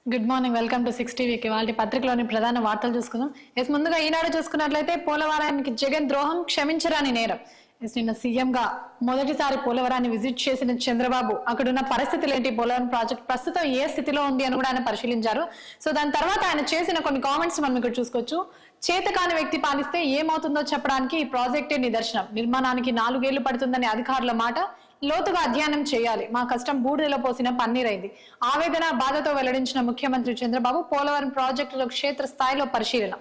Good morning, welcome to 6 టీవీకి. వాళ్ళ పత్రికలోని ప్రధాన వార్తలు చూసుకుందాం. ముందుగా ఈనాడు చూసుకున్నట్లయితే పోలవరానికి జగన్ ద్రోహం క్షమించరాని నేరం. నిన్న సీఎం గా మొదటిసారి పోలవరాన్ని విజిట్ చేసిన చంద్రబాబు అక్కడున్న పరిస్థితులు ఏంటి, పోలవరం ప్రాజెక్ట్ ప్రస్తుతం ఏ స్థితిలో ఉంది అని కూడా ఆయన పరిశీలించారు. సో దాని తర్వాత ఆయన చేసిన కొన్ని కామెంట్స్ మనం ఇక్కడ చూసుకోవచ్చు. చేతకాని వ్యక్తి పాలిస్తే ఏమవుతుందో చెప్పడానికి ఈ ప్రాజెక్టే నిదర్శనం. నిర్మాణానికి 4 ఏళ్లు పడుతుందని అధికారుల మాట. లోతుగా అధ్యయనం చేయాలి. మా కష్టం బూడిదలో పోసిన పన్నీరైంది. ఆవేదన బాధతో వెల్లడించిన ముఖ్యమంత్రి చంద్రబాబు పోలవరం ప్రాజెక్టులో క్షేత్ర స్థాయిలో పరిశీలన.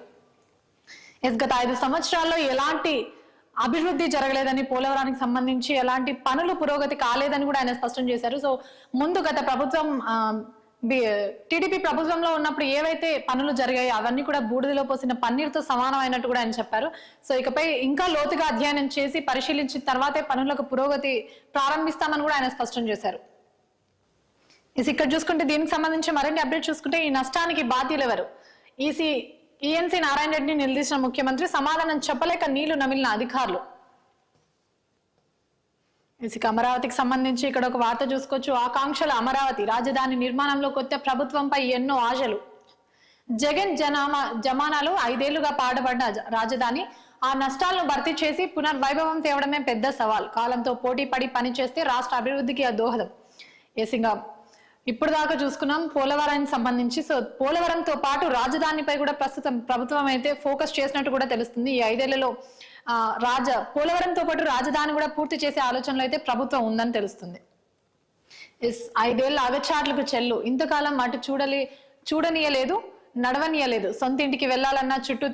గత 5 సంవత్సరాల్లో ఎలాంటి అభివృద్ధి జరగలేదని, పోలవరానికి సంబంధించి ఎలాంటి పనులు పురోగతి కాలేదని కూడా ఆయన స్పష్టం చేశారు. సో ముందు గత ప్రభుత్వం టీడీపీ ప్రభుత్వంలో ఉన్నప్పుడు ఏవైతే పనులు జరిగాయో అవన్నీ కూడా బూడిదలో పోసిన పన్నీరుతో సమానం అయినట్టు కూడా ఆయన చెప్పారు. సో ఇకపై ఇంకా లోతుగా అధ్యయనం చేసి పరిశీలించిన తర్వాతే పనులకు పురోగతి ప్రారంభిస్తామని కూడా ఆయన స్పష్టం చేశారు. ఇక్కడ చూసుకుంటే దీనికి సంబంధించి మరిన్ని అప్డేట్ చూసుకుంటే ఈ నష్టానికి బాధ్యులు ఎవరు? ఈఎన్సీ నారాయణ రెడ్డిని నిలదీసిన ముఖ్యమంత్రి, సమాధానం చెప్పలేక నీళ్లు నమిలిన అధికారులు. అమరావతికి సంబంధించి ఇక్కడ ఒక వార్త చూసుకోవచ్చు. ఆకాంక్షల అమరావతి రాజధాని నిర్మాణంలో కొత్త ప్రభుత్వంపై ఎన్నో ఆశలు. జగన్ జమానాలో 5 ఏళ్లుగా పాడుపడ్డ రాజధాని ఆ నష్టాలను భర్తీ చేసి పునర్వైభవం తేవడమే పెద్ద సవాల్. కాలంతో పోటీ పడి పనిచేస్తే రాష్ట్ర అభివృద్ధికి దోహదం. ఇప్పుడు దాకా చూసుకున్నాం పోలవరానికి సంబంధించి. సో పోలవరంతో పాటు రాజధానిపై కూడా ప్రస్తుతం ప్రభుత్వం అయితే ఫోకస్ చేసినట్టు కూడా తెలుస్తుంది. ఈ 5 ఏళ్లలో పోలవరంతో పాటు రాజధాని కూడా పూర్తి చేసే ఆలోచనలో అయితే ప్రభుత్వం ఉందని తెలుస్తుంది. 5 ఏళ్ల అగచాట్లకు చెల్లు. ఇంతకాలం అటు చూడనీయలేదు, నడవనీయలేదు. సొంత ఇంటికి వెళ్లాలన్నా చుట్టూ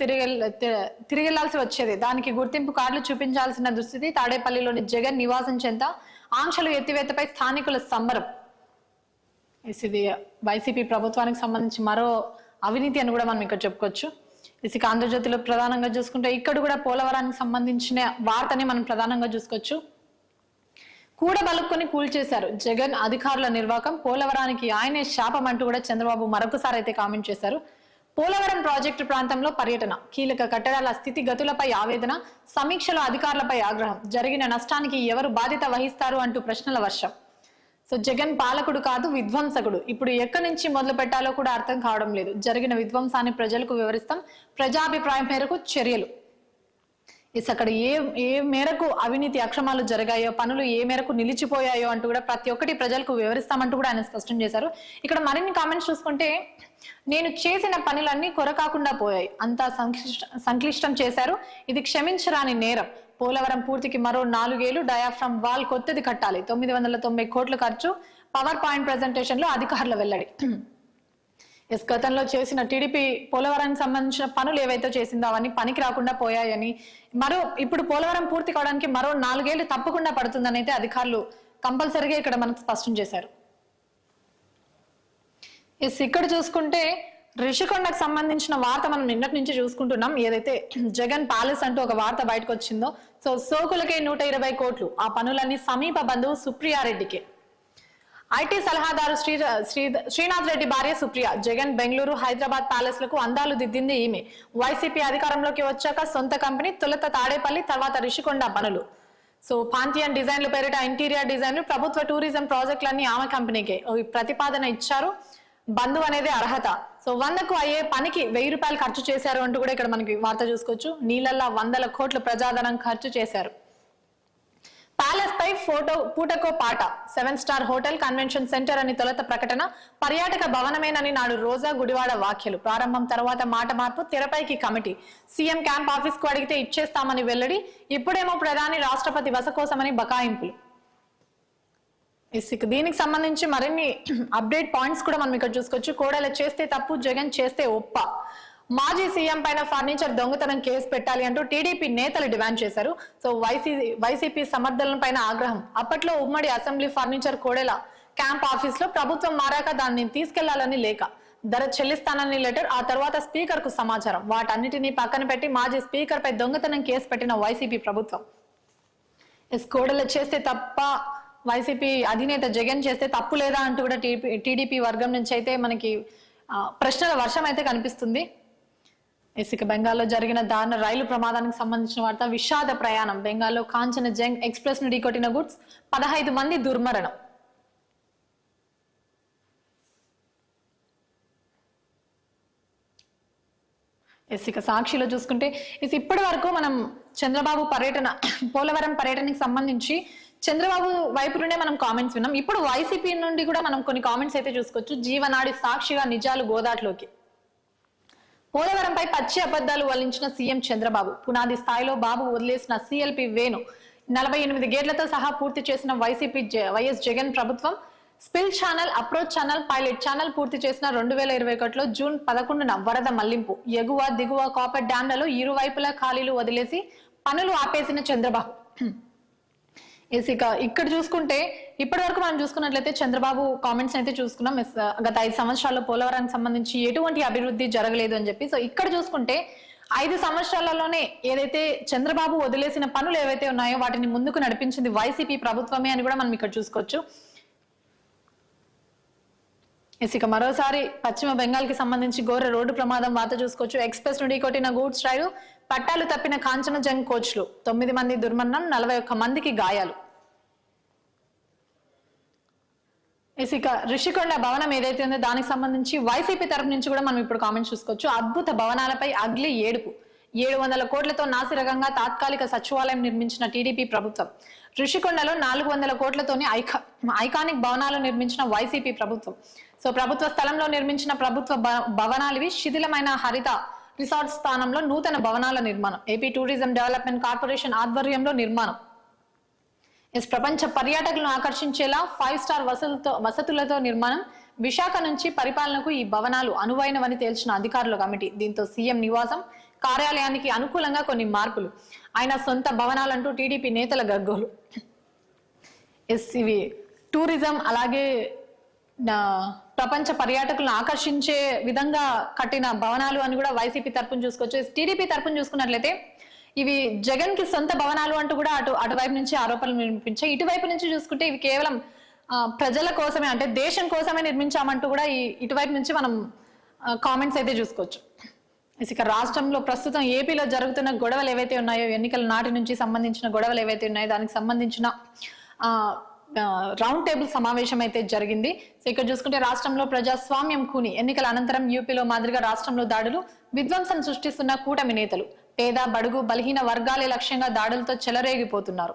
తిరిగెళ్లాల్సి వచ్చేది. దానికి గుర్తింపు కార్డులు చూపించాల్సిన దుస్థితి. తాడేపల్లిలోని జగన్ నివాసం చెంత ఆంక్షలు ఎత్తివేతపై స్థానికుల సంబరం. ఇది వైసీపీ ప్రభుత్వానికి సంబంధించి మరో అవినీతి అని కూడా మనం ఇక్కడ చెప్పుకోవచ్చు. ఆంధ్రజ్యోతిలో ప్రధానంగా చూసుకుంటే ఇక్కడ కూడా పోలవరానికి సంబంధించిన వార్తని మనం ప్రధానంగా చూసుకోవచ్చు. కూడబలుక్కుని కూల్చేశారు జగన్ అధికారుల నిర్వాకం. పోలవరానికి ఆయనే శాపం అంటూ కూడా చంద్రబాబు మరొకసారి అయితే కామెంట్ చేశారు. పోలవరం ప్రాజెక్టు ప్రాంతంలో పర్యటన. కీలక కట్టడాల స్థితిగతులపై ఆవేదన. సమీక్షలో అధికారులపై ఆగ్రహం. జరిగిన నష్టానికి ఎవరు బాధ్యత వహిస్తారు అంటూ ప్రశ్నల వర్షం. సో జగన్ పాలకుడు కాదు, విధ్వంసకుడు. ఇప్పుడు ఎక్కడి నుంచి మొదలు పెట్టాలో కూడా అర్థం కావడం లేదు. జరిగిన విధ్వంసాన్ని ప్రజలకు వివరిస్తాం. ప్రజాభిప్రాయం మేరకు చర్యలు. అక్కడ ఏ మేరకు అవినీతి అక్రమాలు జరిగాయో, పనులు ఏ మేరకు నిలిచిపోయాయో అంటూ కూడా ప్రతి ఒక్కటి ప్రజలకు వివరిస్తామంటూ కూడా ఆయన స్పష్టం చేశారు. ఇక్కడ మరిన్ని కామెంట్స్ చూసుకుంటే, నేను చేసిన పనులన్నీ కొరకాకుండా పోయాయి. అంతా సంక్లిష్టం చేశారు. ఇది క్షమించరాని నేరం. పోలవరం పూర్తికి మరో 4 ఏళ్లు. డయాఫ్రమ్ వాల్ కొత్తది కట్టాలి. 990 కోట్ల ఖర్చు. పవర్ పాయింట్ ప్రెజెంటేషన్ లో అధికారుల వెల్లడి. గతంలో చేసిన టీడీపీ పోలవరానికి సంబంధించిన పనులు ఏవైతే చేసిందో అవన్నీ పనికి రాకుండా పోయాయని, ఇప్పుడు పోలవరం పూర్తి కావడానికి మరో 4 ఏళ్లు తప్పకుండా పడుతుందని అయితే అధికారులు కంపల్సరీగా ఇక్కడ మనకు స్పష్టం చేశారు. ఇక్కడ చూసుకుంటే రిషికొండకు సంబంధించిన వార్త మనం నిన్నటి నుంచి చూసుకుంటున్నాం. ఏదైతే జగన్ ప్యాలెస్ అంటూ ఒక వార్త బయటకు వచ్చిందో, సో సోకులకే 120 కోట్లు. ఆ పనులన్నీ సమీప బంధువు సుప్రియారెడ్డికి. ఐటీ సలహాదారు శ్రీనాథ్ రెడ్డి భార్య సుప్రియ. జగన్ బెంగళూరు, హైదరాబాద్ ప్యాలెస్ లకు అందాలు దిద్దింది ఈమె. వైసీపీ అధికారంలోకి వచ్చాక సొంత కంపెనీ. తొలుత తాడేపల్లి, తర్వాత రిషికొండ పనులు. సో పాంథియన్ డిజైన్లు పేరిట ఇంటీరియర్ డిజైన్లు, ప్రభుత్వ టూరిజం ప్రాజెక్టులన్నీ ఆమె కంపెనీకే ప్రతిపాదన ఇచ్చారు. బంధువు అనేది అర్హత. సో 100కు అయ్యే పనికి 1000 రూపాయలు ఖర్చు చేశారు అంటూ కూడా ఇక్కడ మనకి వార్త చూసుకోవచ్చు. నీళ్ళల్లో 100 కోట్ల ప్రజాధనం ఖర్చు చేశారు. ప్యాలెస్ పై పూటకో పాట. 7 స్టార్ హోటల్, కన్వెన్షన్ సెంటర్ అని తొలుత ప్రకటన. పర్యాటక భవనమేనని నాడు రోజా గుడివాడ వ్యాఖ్యలు. ప్రారంభం తర్వాత మాట మార్పు. తెరపైకి కమిటీ. సీఎం క్యాంప్ ఆఫీస్ కు అడిగితే ఇచ్చేస్తామని వెల్లడి. ఇప్పుడేమో ప్రధాని రాష్ట్రపతి వస కోసమని బకాయింపులు. దీనికి సంబంధించి మరిన్ని అప్డేట్ పాయింట్స్ కూడా మనం ఇక్కడ చూసుకోవచ్చు. కోడెల చేస్తే తప్పు, జగన్ చేస్తే ఒప్ప. మాజీ సీఎం పైన ఫర్నిచర్ దొంగతనం కేసు పెట్టాలి అంటూ టీడీపీ నేతలు డిమాండ్ చేశారు. సో వైసీపీ సమర్థనల పైన ఆగ్రహం. అప్పట్లో ఉమ్మడి assembly furniture Kodela camp office లో ప్రభుత్వం మారాక దాన్ని తీసుకెళ్లాలని లేఖ, ధర చెల్లిస్తానని లెటర్, ఆ తర్వాత స్పీకర్ కు సమాచారం. వాటన్నిటినీ పక్కన పెట్టి మాజీ స్పీకర్ పై దొంగతనం కేసు పెట్టిన వైసీపీ ప్రభుత్వం. కోడెల చేస్తే తప్ప, వైసీపీ అధినేత జగన్ చేస్తే తప్పు లేదా అంటూ కూడా టీడీపీ వర్గం నుంచి అయితే మనకి ప్రశ్నల వర్షం అయితే కనిపిస్తుంది. బెంగాల్లో జరిగిన దారుణ రైలు ప్రమాదానికి సంబంధించిన వార్త. విషాద ప్రయాణం. బెంగాల్లో కాంచన జంగ్ ఎక్స్ప్రెస్ ను ఢీకొట్టిన గుడ్స్. 15 మంది దుర్మరణం. ఇక సాక్షిలో చూసుకుంటే ఇప్పటి వరకు మనం చంద్రబాబు పర్యటన పోలవరం పర్యటనకి సంబంధించి చంద్రబాబు వైపు నుండే మనం కామెంట్స్ విన్నాం. ఇప్పుడు వైసీపీ నుండి కూడా మనం కొన్ని కామెంట్స్ అయితే చూసుకోవచ్చు. జీవనాడి సాక్షిగా నిజాలు గోదాట్లోకి. పోలవరంపై పచ్చి అబద్ధాలు వల్లించిన సీఎం చంద్రబాబు. పునాది స్థాయిలో బాబు వదిలేసిన సిఎల్పి వేణు 48 గేట్లతో సహా పూర్తి చేసిన వైసీపీ వైఎస్ జగన్ ప్రభుత్వం spill channel, approach channel, pilot channel పూర్తి చేసిన 2021లో జూన్ 11న వరద మళ్లింపు. ఎగువ దిగువ కాపర్ డ్యాంలలో ఇరువైపులా ఖాళీలు వదిలేసి పనులు ఆపేసిన చంద్రబాబు. ఇక్కడ చూసుకుంటే ఇప్పటి వరకు మనం చూసుకున్నట్లయితే చంద్రబాబు కామెంట్స్ అయితే చూసుకున్నాం. గత 5 సంవత్సరాల్లో పోలవరానికి సంబంధించి ఎటువంటి అభివృద్ధి జరగలేదు అని చెప్పి. సో ఇక్కడ చూసుకుంటే 5 సంవత్సరాలలోనే ఏదైతే చంద్రబాబు వదిలేసిన పనులు ఏవైతే ఉన్నాయో వాటిని ముందుకు నడిపించింది వైసీపీ ప్రభుత్వమే అని కూడా మనం ఇక్కడ చూసుకోవచ్చు. ఇక మరోసారి పశ్చిమ బెంగాల్ కి సంబంధించి ఘోర రోడ్డు ప్రమాదం వార్త చూసుకోవచ్చు. ఎక్స్ప్రెస్ నుండి కొట్టిన గూడ్స్ రైలు పట్టాలు తప్పిన కాంచనజంగ్ కోచ్లు. 9 మంది దుర్మరణం, 41 మందికి గాయాలు. ఇక రిషికొండ భవనం ఏదైతే ఉందో దానికి సంబంధించి వైసీపీ తరపు నుంచి కూడా మనం ఇప్పుడు కామెంట్స్ చూసుకోవచ్చు. అద్భుత భవనాలపై అగ్లి ఏడుపు. 700 కోట్లతో నాసిరకంగా తాత్కాలిక సచివాలయం నిర్మించిన టీడీపీ ప్రభుత్వం. రిషికొండలో 400 కోట్లతోని ఐకానిక్ భవనాలు నిర్మించిన వైసీపీ ప్రభుత్వం. సో ప్రభుత్వ స్థలంలో నిర్మించిన ప్రభుత్వ భవనాలు శిథిలమైన హరిత రిసార్ట్ స్థానంలో నూతన భవనాల నిర్మాణం. ఏపీ టూరిజం డెవలప్మెంట్ కార్పొరేషన్ ఆధ్వర్యంలో నిర్మాణం. ప్రపంచ పర్యాటకులను ఆకర్షించేలా 5 స్టార్ వసతులతో నిర్మాణం. విశాఖ నుంచి పరిపాలనకు ఈ భవనాలు అనువైనవని తేల్చిన అధికారుల కమిటీ. దీంతో సీఎం నివాసం కార్యాలయానికి అనుకూలంగా కొన్ని మార్పులు. ఆయన సొంత భవనాలంటూ టీడీపీ నేతల గగ్గోలు. ఇవి టూరిజం అలాగే ప్రపంచ పర్యాటకులను ఆకర్షించే విధంగా కట్టిన భవనాలు అని కూడా వైసీపీ తరపున చూసుకోవచ్చు. టీడీపీ తరపున చూసుకున్నట్లయితే ఇవి జగన్ కి సొంత భవనాలు అంటూ కూడా అటువైపు నుంచి ఆరోపణలు వినిపించాయి. ఇటువైపు నుంచి చూసుకుంటే ఇవి కేవలం ప్రజల కోసమే, అంటే దేశం కోసమే నిర్మించామంటూ కూడా ఇటువైపు నుంచి మనం కామెంట్స్ అయితే చూసుకోవచ్చు. ఇక రాష్ట్రంలో ప్రస్తుతం ఏపీలో జరుగుతున్న గొడవలు ఏవైతే ఉన్నాయో, ఎన్నికల నాటి నుంచి సంబంధించిన గొడవలు ఏవైతే ఉన్నాయో దానికి సంబంధించిన రౌండ్ టేబుల్ సమావేశం అయితే జరిగింది. సో ఇక్కడ చూసుకుంటే రాష్ట్రంలో ప్రజాస్వామ్యం కూని. ఎన్నికల అనంతరం యూపీలో మాదిరిగా రాష్ట్రంలో దాడులు, విధ్వంసం సృష్టిస్తున్న కూటమి నేతలు. పేద బడుగు బలహీన వర్గాలే లక్ష్యంగా దాడులతో చెలరేగిపోతున్నారు.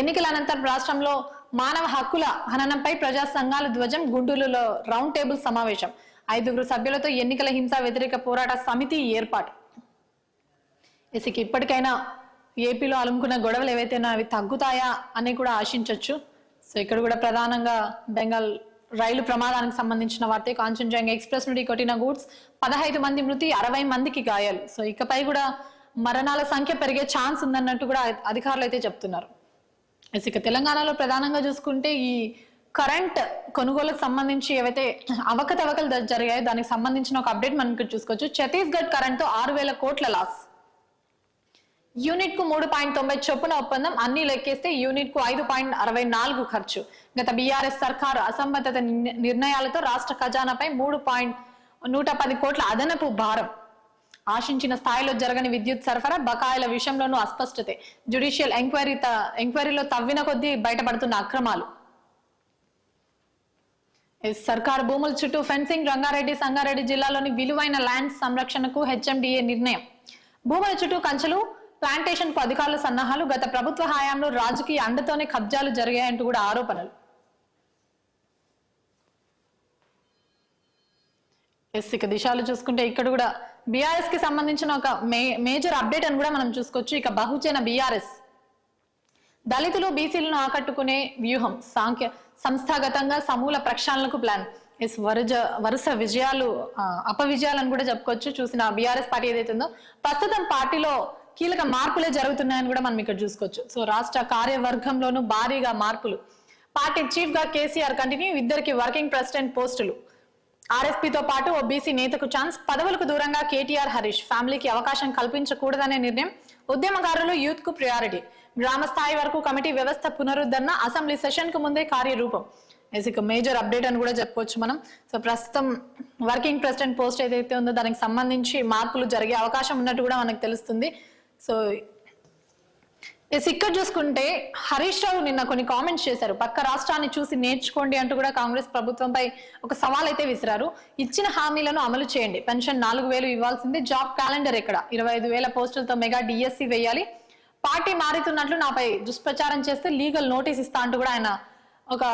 ఎన్నికల అనంతరం రాష్ట్రంలో మానవ హక్కుల హననంపై ప్రజా సంఘాల ధ్వజం. గుంటూరులో రౌండ్ టేబుల్ సమావేశం. 5 సభ్యులతో ఎన్నికల హింసా వ్యతిరేక పోరాట సమితి ఏర్పాటు. ఇప్పటికైనా ఏపీలో అలుముకున్న గొడవలు ఏవైతే ఉన్నాయో అవి తగ్గుతాయా అని కూడా ఆశించవచ్చు. సో ఇక్కడ కూడా ప్రధానంగా బెంగాల్ రైలు ప్రమాదానికి సంబంధించిన వార్త. కాంచనజంగా ఎక్స్ప్రెస్ నుండి కొట్టిన గూడ్స్ 15 మంది మృతి, 60 మందికి గాయాలు. సో ఇకపై కూడా మరణాల సంఖ్య పెరిగే ఛాన్స్ ఉందన్నట్టు కూడా అధికారులు అయితే చెప్తున్నారు. ఇక తెలంగాణలో ప్రధానంగా చూసుకుంటే ఈ కరెంట్ కొనుగోలుకు సంబంధించి ఏవైతే అవకతవకలు జరిగాయో దానికి సంబంధించిన ఒక అప్డేట్ మనం ఇక్కడ చూసుకోవచ్చు. ఛత్తీస్గఢ్ కరెంట్ తో 6,000 కోట్ల లాస్. యూనిట్ కు 3.90 చొప్పున ఒప్పందం. అన్ని లెక్కేస్తే యూనిట్ కు 5.64 ఖర్చు. గత బీఆర్ఎస్ సర్కారు అసంబద్ధత నిర్ణయాలతో రాష్ట్ర ఖజానాపై 110 కోట్ల అదనపు భారం. ఆశించిన స్థాయిలో జరగని విద్యుత్ సరఫరా, బకాయిల విషయంలోనూ అస్పష్టతే. జ్యుడిషియల్ ఎంక్వైరీలో తవ్విన కొద్దీ బయటపడుతున్న అక్రమాలు. సర్కారు భూముల చుట్టూ ఫెన్సింగ్. రంగారెడ్డి సంగారెడ్డి జిల్లాలోని విలువైన ల్యాండ్ సంరక్షణకు హెచ్ఎండిఏ నిర్ణయం. భూముల చుట్టూ కంచెలు, ప్లాంటేషన్ కు అధికారుల సన్నాహాలు. గత ప్రభుత్వ హయాంలో రాజకీయ అండతోనే కబ్జాలు జరిగాయంటూ కూడా ఆరోపణలు. ఇక దిశలు చూసుకుంటే ఇక్కడ కూడా బీఆర్ఎస్ కి సంబంధించిన ఒక మేజర్ అప్డేట్ అని కూడా మనం చూసుకోవచ్చు. ఇక బహుజన బీఆర్ఎస్ దళితులు బీసీలను ఆకట్టుకునే వ్యూహం. సంస్థాగతంగా సమూల ప్రక్షాళనకు ప్లాన్. వరుస విజయాలు అపవిజయాలను కూడా చెప్పుకోవచ్చు. చూసిన బీఆర్ఎస్ పార్టీ ఏదైతే ఉందో ప్రస్తుతం పార్టీలో కీలక మార్పులే జరుగుతున్నాయని కూడా మనం ఇక్కడ చూసుకోవచ్చు. సో రాష్ట్ర కార్యవర్గంలోనూ భారీగా మార్పులు. పార్టీ చీఫ్ గా కేసీఆర్ కంటిన్యూ. 2 వర్కింగ్ ప్రెసిడెంట్ పోస్టులు. ఆర్ఎస్పీతో పాటు ఓ బీసీ నేతకు ఛాన్స్. పదవులకు దూరంగా కేటీఆర్, హరీష్. ఫ్యామిలీకి అవకాశం కల్పించకూడదనే నిర్ణయం. ఉద్యమకారులు యూత్ కు ప్రయారిటీ. గ్రామ స్థాయి వరకు కమిటీ వ్యవస్థ పునరుద్ధరణ. అసెంబ్లీ సెషన్ కు ముందే కార్యరూపం. ఇక మేజర్ అప్డేట్ అని కూడా చెప్పుకోవచ్చు మనం. సో ప్రస్తుతం వర్కింగ్ ప్రెసిడెంట్ పోస్ట్ ఏదైతే ఉందో దానికి సంబంధించి మార్పులు జరిగే అవకాశం ఉన్నట్టు కూడా మనకు తెలుస్తుంది. సో ఇక్కడ చూసుకుంటే హరీష్ రావు నిన్న కొన్ని కామెంట్స్ చేశారు. పక్క రాష్ట్రాన్ని చూసి నేర్చుకోండి అంటూ కూడా కాంగ్రెస్ ప్రభుత్వంపై ఒక సవాల్ అయితే విసిరారు. ఇచ్చిన హామీలను అమలు చేయండి, పెన్షన్ 4,000 ఇవ్వాల్సింది, జాబ్ క్యాలెండర్ ఎక్కడ, 25,000 పోస్టులతో మెగా డిఎస్సి వేయాలి, పార్టీ మారుతున్నట్లు నాపై దుష్ప్రచారం చేస్తే లీగల్ నోటీస్ ఇస్తా అంటూ కూడా ఆయన ఒక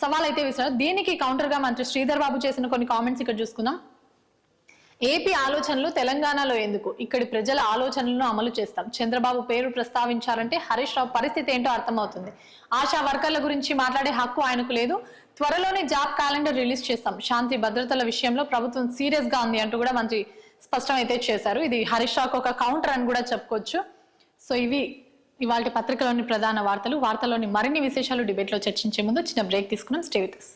సవాల్ అయితే విసిరారు. దీనికి కౌంటర్ గా మంత్రి శ్రీధర్ బాబు చేసిన కొన్ని కామెంట్స్ ఇక్కడ చూసుకుందాం. ఏపీ ఆలోచనలు తెలంగాణలో ఎందుకు, ఇక్కడి ప్రజల ఆలోచనలను అమలు చేస్తాం. చంద్రబాబు పేరు ప్రస్తావించారంటే హరీష్ రావు పరిస్థితి ఏంటో అర్థమవుతుంది. ఆశా వర్కర్ల గురించి మాట్లాడే హక్కు ఆయనకు లేదు. త్వరలోనే జాబ్ క్యాలెండర్ రిలీజ్ చేస్తాం. శాంతి భద్రతల విషయంలో ప్రభుత్వం సీరియస్ గా ఉంది అంటూ కూడా మంత్రి స్పష్టం అయితే చేశారు. ఇది హరీష్ రావుకు ఒక కౌంటర్ అని కూడా చెప్పుకోవచ్చు. సో ఇవి ఇవాళ పత్రికలోని ప్రధాన వార్తలు. వార్తలోని మరిన్ని విశేషాలు డిబేట్ లో చర్చించే ముందు చిన్న బ్రేక్ తీసుకున్నాం. Stay with us.